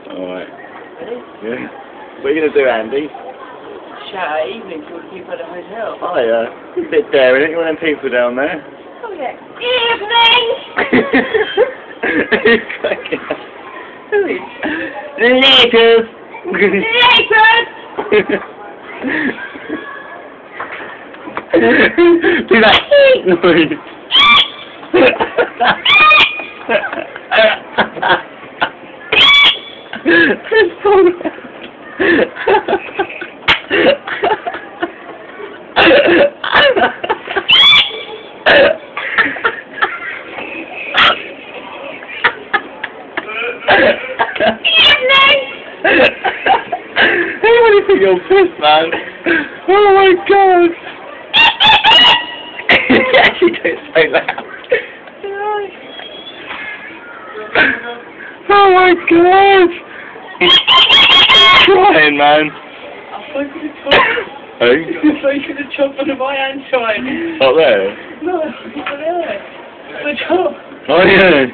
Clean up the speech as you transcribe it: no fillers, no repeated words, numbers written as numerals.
Alright. Ready? Yeah. What are you going to do, Andy? Shout out evening to all the people at the hotel. Oh, yeah. A bit daring, ain't you? One of them people down there. Oh, yeah. Evening! Who is? Laters! Laters! Do that noise. It's so what do you think you're pissed, man? Oh my god! You actually do it so loud. Oh my god! He's crying, man. I've spoken to Tom. Oh? He's spoken to Tom on my hand side. Up there? No, he's not there. The Tom. Oh yeah.